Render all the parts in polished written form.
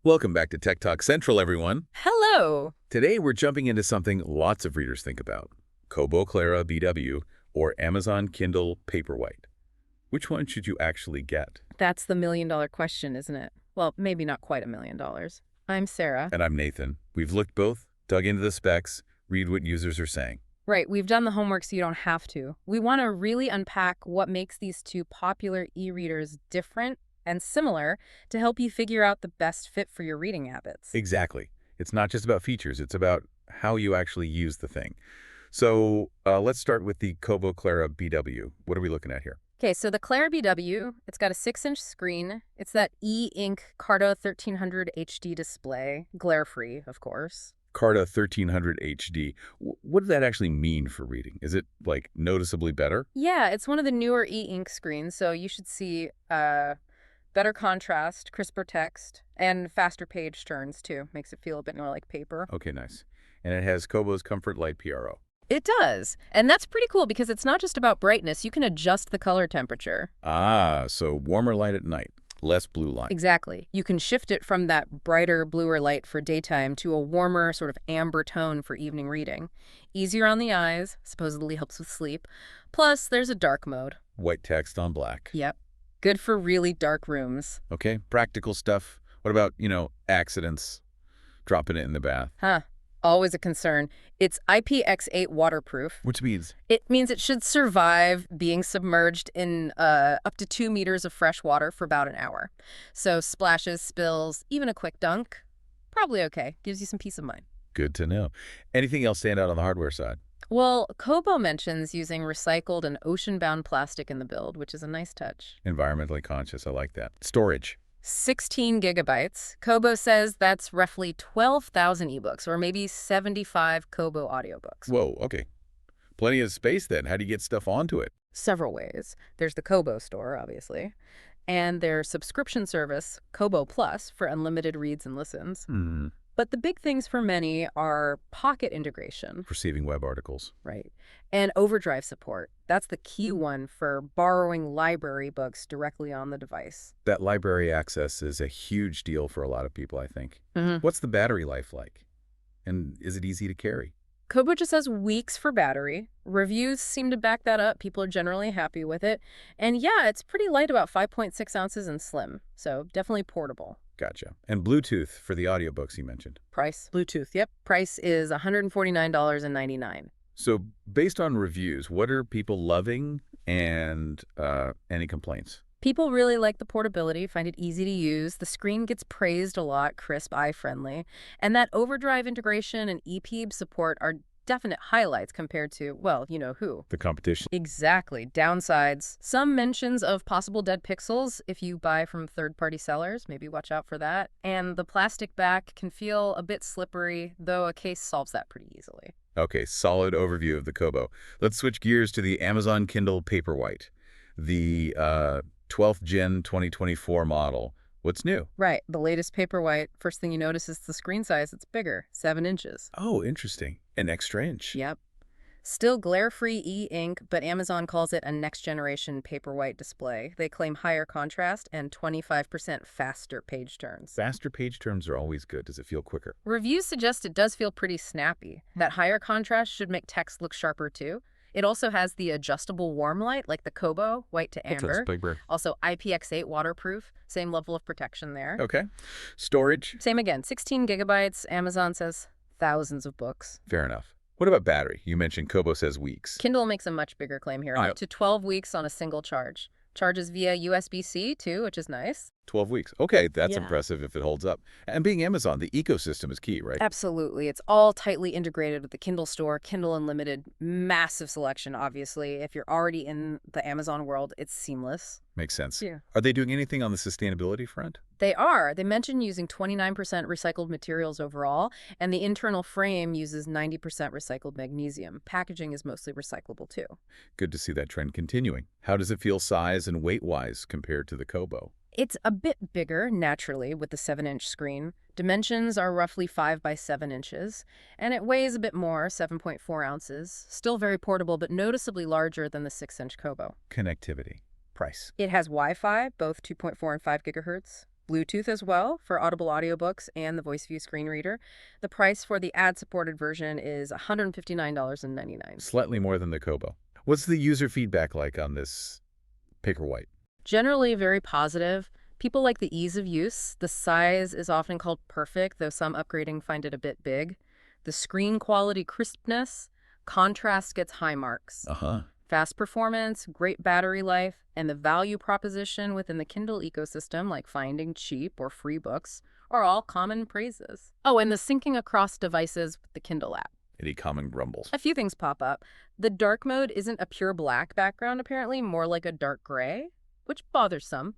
Welcome back to Tech Talk Central, everyone. Hello. Today we're jumping into something lots of readers think about, Kobo Clara BW or Amazon Kindle Paperwhite. Which one should you actually get? That's the million-dollar question, isn't it? Well, maybe not quite $1 million. I'm Sarah. And I'm Nathan. We've looked both, dug into the specs, read what users are saying. Right, we've done the homework so you don't have to. We want to really unpack what makes these two popular e-readers different and similar to help you figure out the best fit for your reading habits. Exactly. It's not just about features, it's about how you actually use the thing. So let's start with the Kobo Clara BW. What are we looking at here? Okay, so the Clara BW, it's got a 6-inch screen. It's that e-ink Carta 1300 HD display, glare-free, of course. Carta 1300 HD. What does that actually mean for reading? Is it, like, noticeably better? Yeah, it's one of the newer e-ink screens, so you should see better contrast, crisper text, and faster page turns, too. Makes it feel a bit more like paper. Okay, nice. And it has Kobo's Comfort Light PRO. It does. And that's pretty cool because it's not just about brightness. You can adjust the color temperature. Ah, so warmer light at night, less blue light. Exactly. You can shift it from that brighter, bluer light for daytime to a warmer, sort of amber tone for evening reading. Easier on the eyes, supposedly helps with sleep. Plus, there's a dark mode. White text on black. Yep. Good for really dark rooms. Okay, practical stuff. What about, accidents? Dropping it in the bath. Huh. Always a concern. It's IPX8 waterproof. Which means? It means it should survive being submerged in up to 2 meters of fresh water for about an hour. So splashes, spills, even a quick dunk, probably okay. Gives you some peace of mind. Good to know. Anything else stand out on the hardware side? Well, Kobo mentions using recycled and ocean-bound plastic in the build, which is a nice touch. Environmentally conscious, I like that. Storage. 16 gigabytes. Kobo says that's roughly 12,000 ebooks, or maybe 75 Kobo audiobooks. Whoa, okay. Plenty of space then. How do you get stuff onto it? Several ways. There's the Kobo store, obviously, and their subscription service, Kobo Plus, for unlimited reads and listens. But the big things for many are Pocket integration. Receiving web articles. Right. And overdrive support. That's the key one for borrowing library books directly on the device. That library access is a huge deal for a lot of people, I think. What's the battery life like? And is it easy to carry? Kobo just has weeks for battery. Reviews seem to back that up. People are generally happy with it. And yeah, it's pretty light, about 5.6 ounces and slim. So definitely portable. Gotcha. And Bluetooth for the audiobooks you mentioned. Price? Bluetooth, yep. Price is $149.99. So based on reviews, what are people loving and any complaints? People really like the portability, find it easy to use. The screen gets praised a lot, crisp, eye-friendly. And that overdrive integration and EPUB support are definite highlights compared to, well, you know who. The competition. Exactly. Downsides. Some mentions of possible dead pixels if you buy from third-party sellers. Maybe watch out for that. And the plastic back can feel a bit slippery, though a case solves that pretty easily. Okay, solid overview of the Kobo. Let's switch gears to the Amazon Kindle Paperwhite, the 12th Gen 2024 model. What's new? Right. The latest Paperwhite, first thing you notice is the screen size. It's bigger, 7 inches. Oh, interesting. An extra inch. Yep. Still glare-free e-ink, but Amazon calls it a next-generation Paperwhite display. They claim higher contrast and 25% faster page turns. Faster page turns are always good. Does it feel quicker? Reviews suggest it does feel pretty snappy. That higher contrast should make text look sharper, too. It also has the adjustable warm light, like the Kobo, white to amber. Also IPX8 waterproof, same level of protection there. Okay. Storage? Same again, 16 gigabytes. Amazon says thousands of books. Fair enough. What about battery? You mentioned Kobo says weeks. Kindle makes a much bigger claim here, up to 12 weeks on a single charge. Charges via USB-C, too, which is nice. 12 weeks. Okay, that's impressive if it holds up. And being Amazon, the ecosystem is key, right? Absolutely. It's all tightly integrated with the Kindle store, Kindle Unlimited, massive selection, obviously. If you're already in the Amazon world, it's seamless. Makes sense. Yeah. Are they doing anything on the sustainability front? They are. They mention using 29% recycled materials overall, and the internal frame uses 90% recycled magnesium. Packaging is mostly recyclable, too. Good to see that trend continuing. How does it feel size and weight-wise compared to the Kobo? It's a bit bigger, naturally, with the 7-inch screen. Dimensions are roughly 5 by 7 inches, and it weighs a bit more, 7.4 ounces. Still very portable, but noticeably larger than the 6-inch Kobo. Connectivity. Price. It has Wi-Fi, both 2.4 and 5 gigahertz. Bluetooth as well for Audible audiobooks and the Voice View screen reader. The price for the ad-supported version is $159.99. Slightly more than the Kobo. What's the user feedback like on this Paperwhite? Generally very positive. People like the ease of use. The size is often called perfect, though some upgrading find it a bit big. The screen quality crispness, contrast gets high marks. Fast performance, great battery life, and the value proposition within the Kindle ecosystem, like finding cheap or free books, are all common praises. Oh, and the syncing across devices with the Kindle app. Any common grumbles? A few things pop up. The dark mode isn't a pure black background, apparently, more like a dark gray, which bothers some.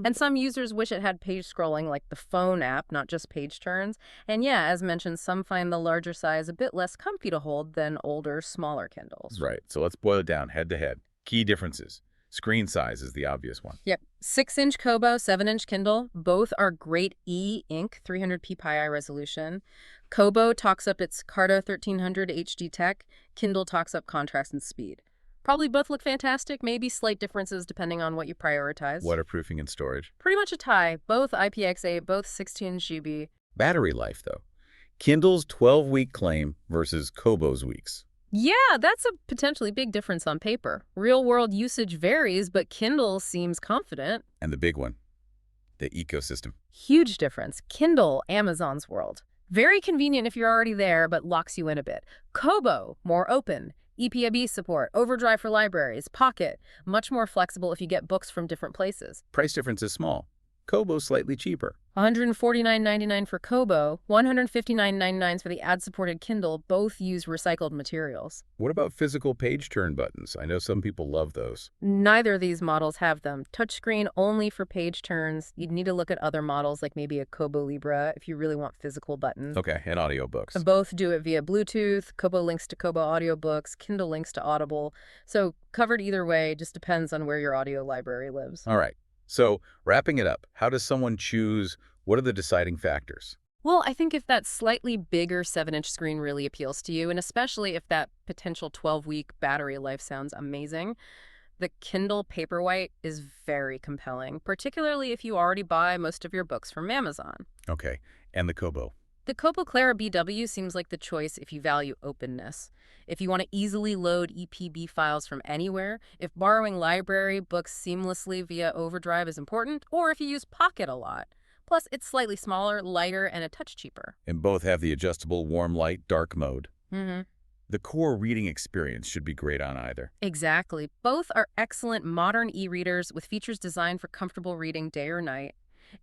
And some users wish it had page scrolling like the phone app, not just page turns. And yeah, as mentioned, some find the larger size a bit less comfy to hold than older, smaller Kindles. Right. So let's boil it down head to head. Key differences. Screen size is the obvious one. Yep. 6-inch Kobo, 7-inch Kindle. Both are great e-ink 300p PI resolution. Kobo talks up its Carta 1300 HD tech. Kindle talks up contrast and speed. Probably both look fantastic, maybe slight differences depending on what you prioritize. Waterproofing and storage. Pretty much a tie. Both IPX8, both 16 GB. Battery life, though. Kindle's 12-week claim versus Kobo's weeks. Yeah, that's a potentially big difference on paper. Real-world usage varies, but Kindle seems confident. And the big one, the ecosystem. Huge difference. Kindle, Amazon's world. Very convenient if you're already there, but locks you in a bit. Kobo, more open. EPUB support, overdrive for libraries, Pocket, much more flexible if you get books from different places. Price difference is small. Kobo slightly cheaper. $149.99 for Kobo, $159.99 for the ad-supported Kindle. Both use recycled materials. What about physical page turn buttons? I know some people love those. Neither of these models have them. Touchscreen only for page turns. You'd need to look at other models like maybe a Kobo Libra if you really want physical buttons. Okay, and audiobooks. Both do it via Bluetooth. Kobo links to Kobo audiobooks. Kindle links to Audible. So covered either way, just depends on where your audio library lives. All right. So wrapping it up, how does someone choose? What are the deciding factors? Well, I think if that slightly bigger 7-inch screen really appeals to you, and especially if that potential 12-week battery life sounds amazing, the Kindle Paperwhite is very compelling, particularly if you already buy most of your books from Amazon. Okay, and the Kobo? The Kobo Clara BW seems like the choice if you value openness. If you want to easily load EPB files from anywhere, if borrowing library books seamlessly via overdrive is important, or if you use Pocket a lot. Plus, it's slightly smaller, lighter, and a touch cheaper. And both have the adjustable warm light dark mode. The core reading experience should be great on either. Exactly. Both are excellent modern e-readers with features designed for comfortable reading day or night.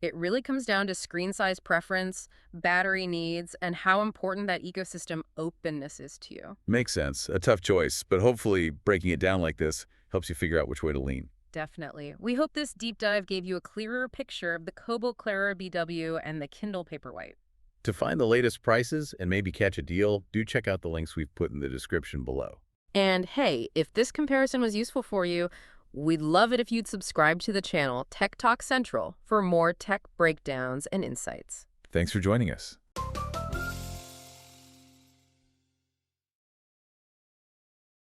It really comes down to screen size preference, battery needs, and how important that ecosystem openness is to you. Makes sense. A tough choice, but hopefully breaking it down like this helps you figure out which way to lean. Definitely. We hope this deep dive gave you a clearer picture of the Kobo Clara BW and the Kindle Paperwhite. To find the latest prices and maybe catch a deal, do check out the links we've put in the description below. And hey, if this comparison was useful for you, we'd love it if you'd subscribe to the channel Tech Talk Central for more tech breakdowns and insights. Thanks for joining us.